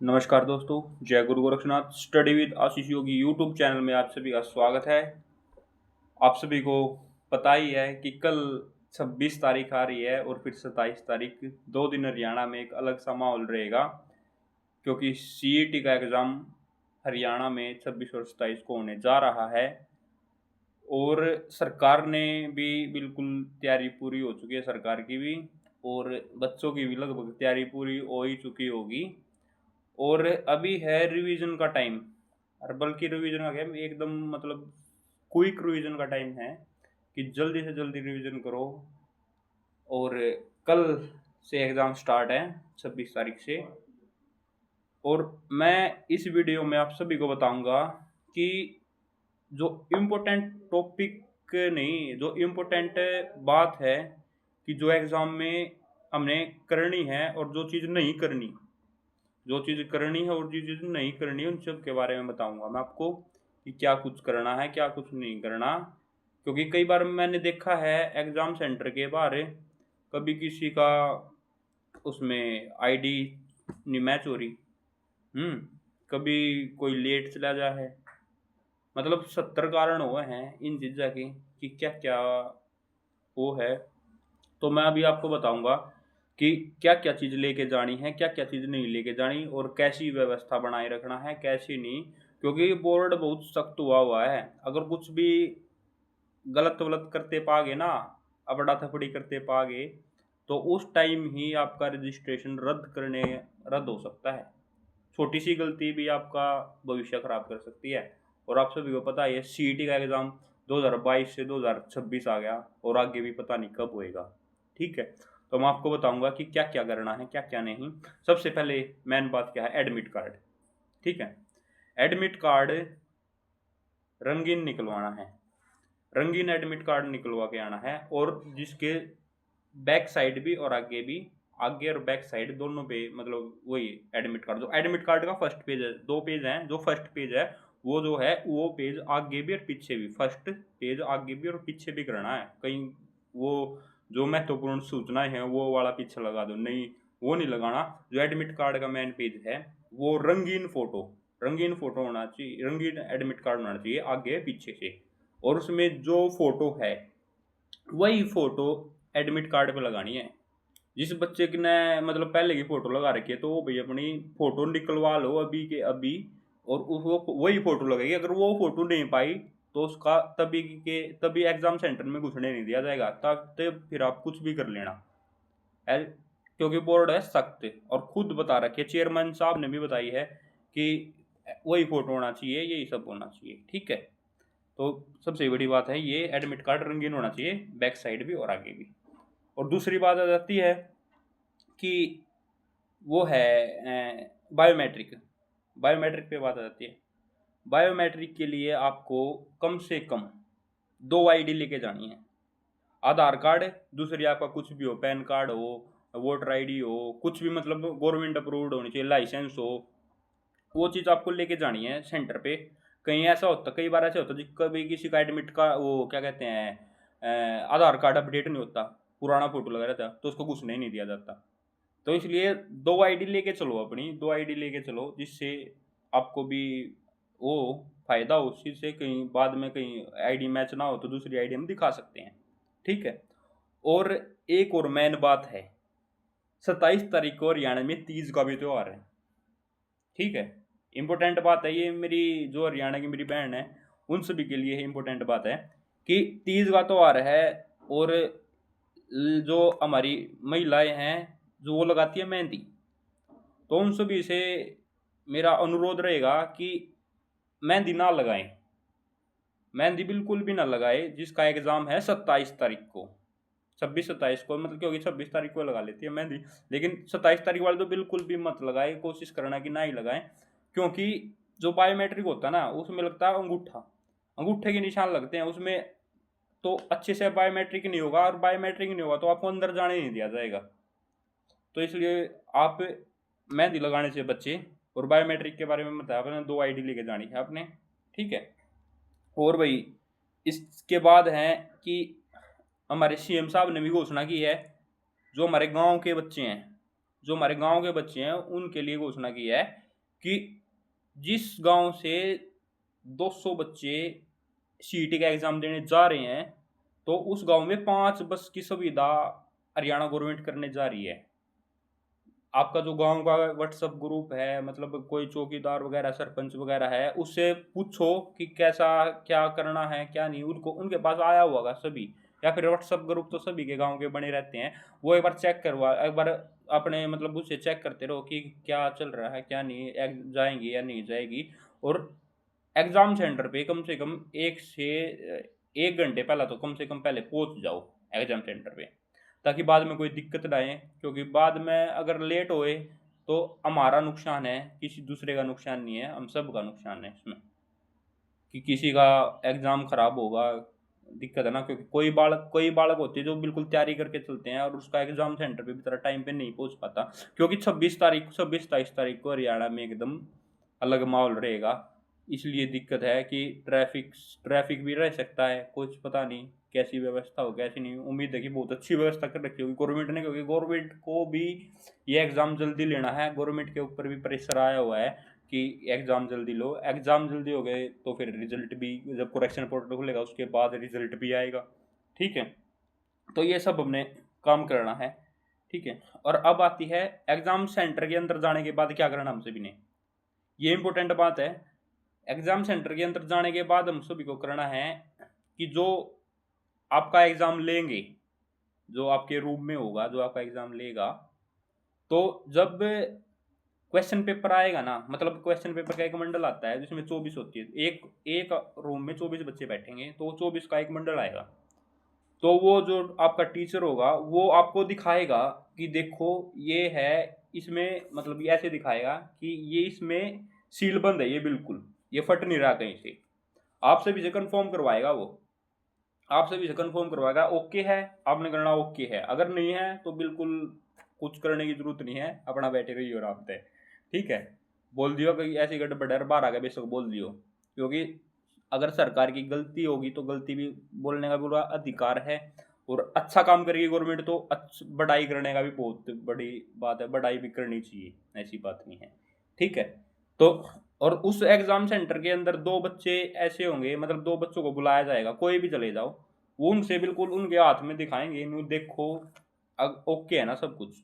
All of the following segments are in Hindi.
नमस्कार दोस्तों, जय गुरु Gorakhnath. Study with Ashish Yogi YouTube channel में आप सभी का स्वागत है। आप सभी को पता ही है कि कल 26 तारीख आ रही है और फिर 27 तारीख, 2 दिन हरियाणा में एक अलग सा माहौल रहेगा, क्योंकि सीईटी का एग्ज़ाम हरियाणा में 26 और 27 को होने जा रहा है। और सरकार ने भी बिल्कुल तैयारी पूरी हो चुकी है, सरकार की भी, और बच्चों की भी लगभग तैयारी पूरी हो ही चुकी होगी। और अभी है रिवीजन का टाइम, और बल्कि रिवीजन का क्या, एकदम मतलब क्विक रिवीजन का टाइम है कि जल्दी से जल्दी रिवीजन करो। और कल से एग्ज़ाम स्टार्ट है 26 तारीख से। और मैं इस वीडियो में आप सभी को बताऊंगा कि जो इम्पोर्टेंट टॉपिक नहीं, जो इम्पोर्टेंट बात है कि जो एग्ज़ाम में हमने करनी है और जो चीज़ नहीं करनी, जो चीज़ करनी है और जो चीज़ नहीं करनी है, उन सब के बारे में बताऊंगा मैं आपको कि क्या कुछ करना है, क्या कुछ नहीं करना। क्योंकि कई बार मैंने देखा है एग्ज़ाम सेंटर के बाहर कभी किसी का उसमें आईडी नहीं मैच हो रही, कभी कोई लेट चला जा है, मतलब 70 कारण हुए हैं इन चीज़ों के कि क्या क्या वो है। तो मैं अभी आपको बताऊंगा कि क्या क्या चीज़ लेके जानी है, क्या क्या चीज़ नहीं लेके जानी, और कैसी व्यवस्था बनाए रखना है, कैसी नहीं। क्योंकि बोर्ड बहुत सख्त हुआ है, अगर कुछ भी गलत वलत करते पागे ना, अबड़ा थपड़ी करते पागे, तो उस टाइम ही आपका रजिस्ट्रेशन रद्द हो सकता है। छोटी सी गलती भी आपका भविष्य खराब कर सकती है। और आप सभी को पता है सीईटी का एग्ज़ाम 2022 से 2026 आ गया, और आगे भी पता नहीं कब होएगा। ठीक है, तो मैं आपको बताऊंगा कि क्या क्या करना है, क्या क्या नहीं। सबसे पहले मेन बात क्या है, एडमिट कार्ड। ठीक है, एडमिट कार्ड रंगीन निकलवाना है, रंगीन एडमिट कार्ड निकलवा के आना है। और जिसके बैक साइड भी और आगे भी, आगे और बैक साइड दोनों पे मतलब वही एडमिट कार्ड, जो एडमिट कार्ड का फर्स्ट पेज है, 2 पेज हैं, जो फर्स्ट पेज है वो जो है वो पेज आगे भी और पीछे भी, फर्स्ट पेज आगे भी और पीछे भी करना है। कहीं वो जो महत्वपूर्ण सूचनाएं हैं वो वाला पीछे लगा दो, नहीं वो नहीं लगाना। जो एडमिट कार्ड का मेन पेज है वो रंगीन फोटो, रंगीन फोटो होना चाहिए, रंगीन एडमिट कार्ड होना चाहिए आगे पीछे से। और उसमें जो फोटो है वही फोटो एडमिट कार्ड पे लगानी है। जिस बच्चे की ने मतलब पहले की फोटो लगा रखी है, तो वो भाई अपनी फोटो निकलवा लो अभी के अभी, और वो वही फोटो लगेगी। अगर वो फोटो नहीं पाई तो उसका तभी एग्जाम सेंटर में घुसने नहीं दिया जाएगा, तब फिर आप कुछ भी कर लेना। क्योंकि बोर्ड है सख्त, और खुद बता रखी है, चेयरमैन साहब ने भी बताई है कि वही फोटो होना चाहिए, यही सब होना चाहिए। ठीक है, तो सबसे बड़ी बात है ये, एडमिट कार्ड रंगीन होना चाहिए, बैक साइड भी और आगे भी। और दूसरी बात आ जाती है कि वो है बायोमेट्रिक। बायोमेट्रिक पे बात आ जाती है। बायोमेट्रिक के लिए आपको कम से कम 2 आईडी लेके जानी है। आधार कार्ड, दूसरी आपका कुछ भी हो, पैन कार्ड हो, वोटर आईडी हो, कुछ भी मतलब गवर्नमेंट अप्रूव्ड होनी चाहिए, लाइसेंस हो, वो चीज़ आपको लेके जानी है सेंटर पे। कहीं ऐसा होता, कई बार ऐसा होता है कभी किसी का एडमिट का वो क्या कहते हैं, आधार कार्ड अपडेट नहीं होता, पुराना फोटो लगा रहता, तो उसको घुसने ही नहीं दिया जाता। तो इसलिए 2 आईडी लेके चलो, अपनी 2 आईडी लेके चलो, जिससे आपको भी वो फायदा हो उस चीज़ से, कहीं बाद में कहीं आईडी मैच ना हो तो दूसरी आईडी हम दिखा सकते हैं। ठीक है, और एक और मेन बात है, 27 तारीख को हरियाणा में तीज का भी त्यौहार है। ठीक है, इम्पोर्टेंट बात है ये, मेरी जो हरियाणा की मेरी बहन है उन सभी के लिए इम्पोर्टेंट बात है कि तीज का त्यौहार है। और जो हमारी महिलाएं हैं जो वो लगाती है मेहंदी, तो उन सभी से मेरा अनुरोध रहेगा कि मेहंदी ना लगाएं, मेहंदी बिल्कुल भी ना लगाए। जिसका एग्ज़ाम है 27 तारीख को, 26 27 को, मतलब क्योंकि 26 तारीख को लगा लेती है मेहंदी, लेकिन 27 तारीख वाले तो बिल्कुल भी मत लगाए, कोशिश करना कि ना ही लगाएं। क्योंकि जो बायोमेट्रिक होता है ना, उसमें लगता है अंगूठा, अंगूठे के निशान लगते हैं उसमें, तो अच्छे से बायोमेट्रिक नहीं होगा, और बायोमेट्रिक नहीं होगा तो आपको अंदर जाने नहीं दिया जाएगा। तो इसलिए आप मेहंदी लगाने से बच्चे, और बायोमेट्रिक के बारे में बताया आपने, 2 आईडी लेके जानी है आपने। ठीक है, और भाई इसके बाद है कि हमारे सीएम साहब ने भी घोषणा की है, जो हमारे गांव के बच्चे हैं, जो हमारे गांव के बच्चे हैं उनके लिए घोषणा की है कि जिस गांव से 200 बच्चे सीईटी का एग्ज़ाम देने जा रहे हैं, तो उस गांव में 5 बस की सुविधा हरियाणा गवर्नमेंट करने जा रही है। आपका जो गाँव का व्हाट्सएप ग्रुप है, मतलब कोई चौकीदार वगैरह, सरपंच वगैरह है, उससे पूछो कि कैसा क्या करना है, क्या नहीं, उनको उनके पास आया होगा सभी, या फिर व्हाट्सएप ग्रुप तो सभी के गाँव के बने रहते हैं। वो एक बार अपने मतलब उससे चेक करते रहो कि क्या चल रहा है, क्या नहीं, जाएँगी या नहीं जाएगी। और एग्ज़ाम सेंटर पे कम से कम 1 से 1 घंटे पहले तो कम से कम पहले पहुँच जाओ एग्ज़ाम सेंटर पे, ताकि बाद में कोई दिक्कत ना आए, क्योंकि बाद में अगर लेट हुए तो हमारा नुकसान है, किसी दूसरे का नुकसान नहीं है, हम सब का नुकसान है इसमें, कि किसी का एग्ज़ाम खराब होगा, दिक्कत है ना, क्योंकि कोई बालक होते हैं जो बिल्कुल तैयारी करके चलते हैं और उसका एग्ज़ाम सेंटर पे भी तरह टाइम पे नहीं पहुँच पाता, क्योंकि 26-27 तारीख को हरियाणा में एकदम अलग माहौल रहेगा। इसलिए दिक्कत है कि ट्रैफ़िक भी रह सकता है, कुछ पता नहीं कैसी व्यवस्था हो, कैसी नहीं। उम्मीद है कि बहुत अच्छी व्यवस्था कर रखी होगी गवर्नमेंट ने, क्योंकि गवर्नमेंट को भी ये एग्ज़ाम जल्दी लेना है। गवर्नमेंट के ऊपर भी प्रेशर आया हुआ है कि एग्ज़ाम जल्दी लो। एग्ज़ाम जल्दी हो गए तो फिर रिज़ल्ट भी, जब करेक्शन पोर्टल खुलेगा उसके बाद रिज़ल्ट भी आएगा, ठीक है? तो ये सब हमने काम करना है, ठीक है? और अब आती है एग्ज़ाम सेंटर के अंदर जाने के बाद क्या करना हम सभी ने। ये इम्पोर्टेंट बात है। एग्ज़ाम सेंटर के अंदर जाने के बाद हम सभी को करना है कि जो आपका एग्ज़ाम लेंगे, जो आपके रूम में होगा, जो आपका एग्ज़ाम लेगा, तो जब क्वेश्चन पेपर आएगा ना, मतलब क्वेश्चन पेपर का एक बंडल आता है जिसमें 24 होती है। एक एक रूम में 24 बच्चे बैठेंगे, तो 24 का एक बंडल आएगा। तो वो जो आपका टीचर होगा वो आपको दिखाएगा कि देखो ये है, इसमें मतलब ये ऐसे दिखाएगा कि ये इसमें सील बंद है, ये बिल्कुल, ये फट नहीं रहा कहीं से। आपसे भी से कंफर्म करवाएगा वो, आपसे भी से कंफर्म करवाएगा ओके है, आपने करना ओके है, अगर नहीं है तो बिल्कुल कुछ करने की जरूरत नहीं है, अपना बैठे रहिए आराम से, ठीक है? बोल दियो कि ऐसी गड़बड़ है, बाहर आ गया बेशक बोल दियो, क्योंकि अगर सरकार की गलती होगी तो गलती भी बोलने का पूरा अधिकार है। और अच्छा काम करेगी गवर्नमेंट तो बड़ाई करने का भी बहुत बड़ी बात है, बड़ाई भी करनी चाहिए, ऐसी बात नहीं है, ठीक है? तो और उस एग्जाम सेंटर के अंदर 2 बच्चे ऐसे होंगे, मतलब 2 बच्चों को बुलाया जाएगा, कोई भी चले जाओ, वो उनसे बिल्कुल उनके हाथ में दिखाएँगे, इन्हें देखो ओके है ना सब कुछ।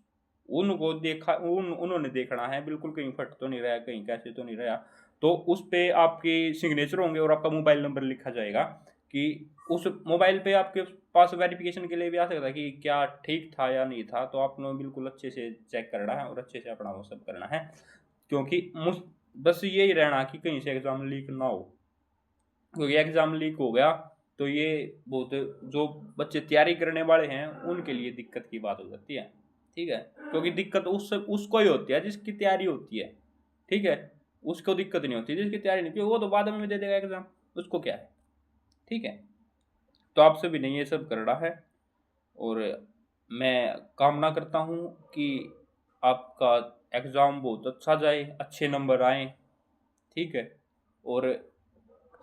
उनको देखा उन्होंने देखना है बिल्कुल, कहीं फट तो नहीं रहा है, कहीं कैसे तो नहीं रहा। तो उस पे आपके सिग्नेचर होंगे और आपका मोबाइल नंबर लिखा जाएगा, कि उस मोबाइल पे आपके पास वेरिफ़िकेशन के लिए भी आ सकता है कि क्या ठीक था या नहीं था, तो आपने बिल्कुल अच्छे से चेक करना है और अच्छे से अपना वो सब करना है। क्योंकि बस यही रहना कि कहीं से एग्ज़ाम लीक ना हो, क्योंकि एग्ज़ाम लीक हो गया तो ये बहुत, जो बच्चे तैयारी करने वाले हैं उनके लिए दिक्कत की बात हो जाती है, ठीक है? क्योंकि दिक्कत उसको ही होती है जिसकी तैयारी होती है, ठीक है? उसको दिक्कत नहीं होती, जिसकी तैयारी नहीं होती वो तो बाद में दे देगा एग्ज़ाम, उसको क्या है, ठीक है? तो आपसे भी नहीं ये सब करना है, और मैं कामना करता हूँ कि आपका एग्ज़ाम बहुत अच्छा जाए, अच्छे नंबर आएँ, ठीक है? और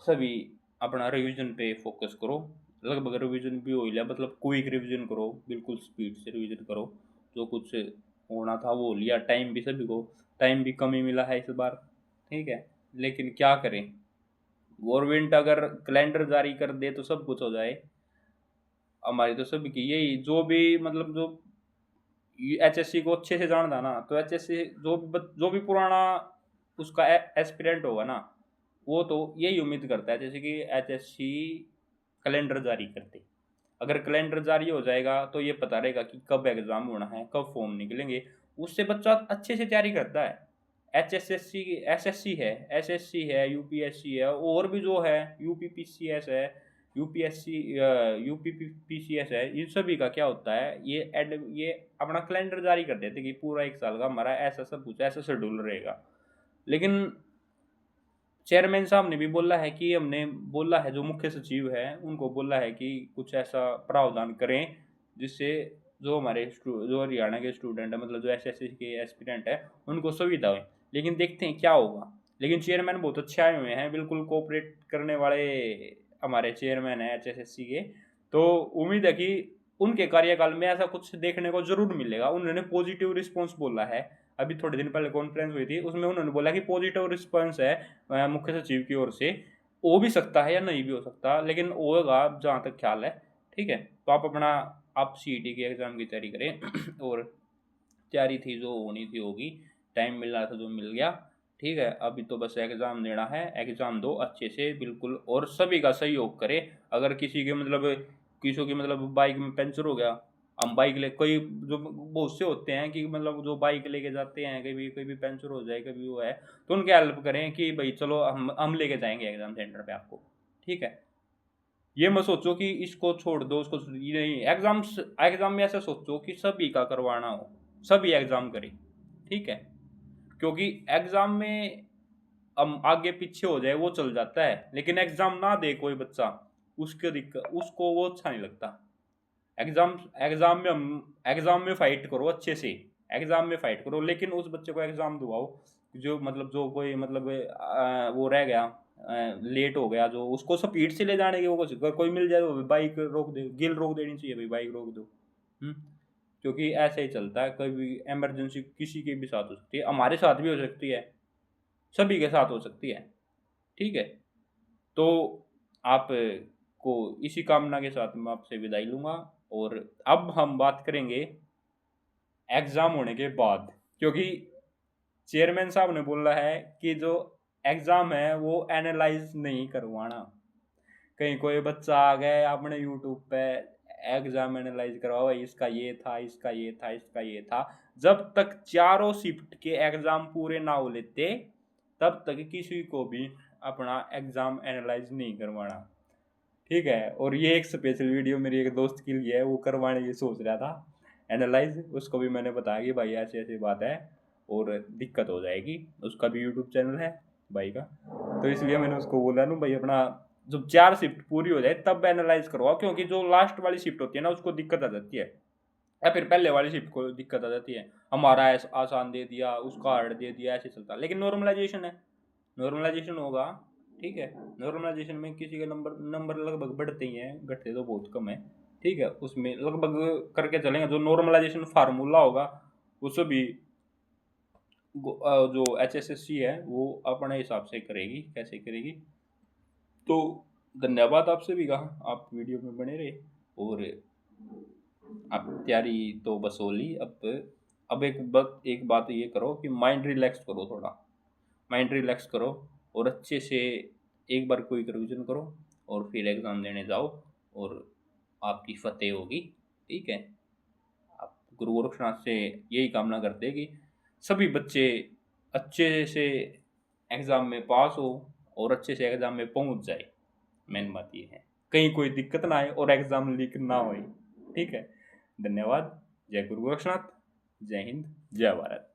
सभी अपना रिवीजन पे फोकस करो, लगभग रिवीजन भी हो ही लिया, मतलब क्विक रिवीजन करो, बिल्कुल स्पीड से रिवीजन करो, जो कुछ होना था वो हो लिया। टाइम भी सभी को, टाइम भी कम ही मिला है इस बार, ठीक है? लेकिन क्या करें, गवर्नमेंट अगर कैलेंडर जारी कर दे तो सब कुछ हो जाए। हमारी तो सभी की यही, जो भी मतलब जो एचएससी को अच्छे से जानता ना, तो एचएससी जो भी पुराना उसका एस्पिरेंट होगा ना, वो तो यही उम्मीद करता है जैसे कि एचएससी कैलेंडर जारी कर दे। अगर कैलेंडर जारी हो जाएगा तो ये पता रहेगा कि कब एग्ज़ाम होना है, कब फॉर्म निकलेंगे, उससे बच्चा अच्छे से तैयारी करता है। एचएसएससी एसएससी है, एसएससी है, यूपीएससी है, और भी जो है, यूपीपीसीएस है, यूपीएससी यूपीपीसीएस है, इन सभी का क्या होता है, ये अपना कैलेंडर जारी कर देते कि पूरा 1 साल का हमारा ऐसा सब कुछ, ऐसा शेड्यूल रहेगा। लेकिन चेयरमैन साहब ने भी बोला है कि हमने बोला है, जो मुख्य सचिव है उनको बोला है कि कुछ ऐसा प्रावधान करें जिससे जो जो हरियाणा के स्टूडेंट है, मतलब जो एसएससी के एस्पिरेंट है, उनको सुविधा हुई। लेकिन देखते हैं क्या होगा। लेकिन चेयरमैन बहुत अच्छे आए हुए हैं, बिल्कुल कोऑपरेट करने वाले हमारे चेयरमैन हैं एचएसएससी के। तो उम्मीद है कि उनके कार्यकाल में ऐसा कुछ देखने को ज़रूर मिलेगा। उन्होंने पॉजिटिव रिस्पॉन्स बोला है अभी थोड़े दिन पहले कॉन्फ्रेंस हुई थी, उसमें उन्होंने बोला कि पॉजिटिव रिस्पॉन्स है मुख्य सचिव की ओर से, हो भी सकता है या नहीं भी हो सकता, लेकिन होगा जहाँ तक ख्याल है। ठीक है, तो आप CET की एग्ज़ाम की तैयारी करें और तैयारी थी जो होनी थी होगी, टाइम मिल रहा था जो मिल गया। ठीक है, अभी तो बस एग्ज़ाम देना है, एग्ज़ाम दो अच्छे से बिल्कुल, और सभी का सहयोग करें। अगर किसी की मतलब बाइक में पंचर हो गया, हम बाइक ले कोई जो बहुत से होते हैं कि मतलब जो बाइक लेके जाते हैं, कभी पंचर हो जाए, कभी वो है, तो उनकी हेल्प करें कि भाई चलो हम लेके जाएंगे एग्ज़ाम सेंटर पे आपको। ठीक है, ये मत सोचो कि इसको छोड़ दो उसको ये नहीं, एग्ज़ाम में ऐसा सोचो कि सभी का करवाना हो, सभी एग्ज़ाम करें। ठीक है, क्योंकि एग्ज़ाम में हम आगे पीछे हो जाए वो चल जाता है, लेकिन एग्ज़ाम ना दे कोई बच्चा, उसको वो अच्छा नहीं लगता। एग्ज़ाम में फ़ाइट करो अच्छे से, एग्ज़ाम में फ़ाइट करो, लेकिन उस बच्चे को एग्ज़ाम दिलवाओ जो कोई मतलब वो रह गया, लेट हो गया, जो उसको स्पीड से ले जाने की वो कोशिश अगर कोई मिल जाए तो बाइक रोक दे, गिल रोक देनी चाहिए भाई, बाइक रोक दो। क्योंकि ऐसे ही चलता है, कभी इमरजेंसी किसी के भी साथ हो सकती है, हमारे साथ भी हो सकती है, सभी के साथ हो सकती है। ठीक है, तो आप को इसी कामना के साथ मैं आपसे विदाई लूँगा, और अब हम बात करेंगे एग्ज़ाम होने के बाद, क्योंकि चेयरमैन साहब ने बोला है कि जो एग्ज़ाम है वो एनालाइज़ नहीं करवाना। कहीं कोई बच्चा आ गया आपने यूट्यूब पे एग्ज़ाम एनालाइज़ करवाओ भाई, इसका ये था, इसका ये था, इसका ये था। जब तक चारों शिफ्ट के एग्ज़ाम पूरे ना हो लेते, तब तक किसी को भी अपना एग्ज़ाम एनालाइज़ नहीं करवाना। ठीक है, और ये एक स्पेशल वीडियो मेरी एक दोस्त के लिए है, वो करवाने की सोच रहा था एनालाइज, उसको भी मैंने बताया कि भाई ऐसी ऐसी बात है और दिक्कत हो जाएगी। उसका भी यूट्यूब चैनल है भाई का, तो इसलिए मैंने उसको बोला ना भाई अपना जब 4 शिफ्ट पूरी हो जाए तब एनालाइज करवाओ, क्योंकि जो लास्ट वाली शिफ्ट होती है ना उसको दिक्कत आ जाती है, या फिर पहले वाली शिफ्ट को दिक्कत आ जाती है, हमारा आसान दे दिया, उसका हार्ड दे दिया, ऐसे चलता है। लेकिन नॉर्मलाइजेशन है, नॉर्मलाइजेशन होगा। ठीक है, नॉर्मलाइजेशन में किसी के नंबर लगभग बढ़ते ही हैं, घटते तो बहुत कम है। ठीक है, उसमें लगभग करके चलेंगे, जो नॉर्मलाइजेशन फार्मूला होगा वो सभी जो HSSC है वो अपने हिसाब से करेगी, कैसे करेगी। तो धन्यवाद आप सभी का, आप वीडियो में बने रहे, और आप तैयारी तो बस हो ली। अब एक बात ये करो कि माइंड रिलैक्स करो, थोड़ा माइंड रिलैक्स करो, और अच्छे से एक बार कोई रिविजन करो, और फिर एग्ज़ाम देने जाओ, और आपकी फतेह होगी। ठीक है, आप गुरु गोरक्षनाथ से यही कामना करते हैं कि सभी बच्चे अच्छे से एग्ज़ाम में पास हो और अच्छे से एग्ज़ाम में पहुंच जाए। मेन बात ये है, कहीं कोई दिक्कत ना आए और एग्ज़ाम लीक ना होए। ठीक है, धन्यवाद। जय गुरु गोरक्षनाथ, जय हिंद, जय भारत।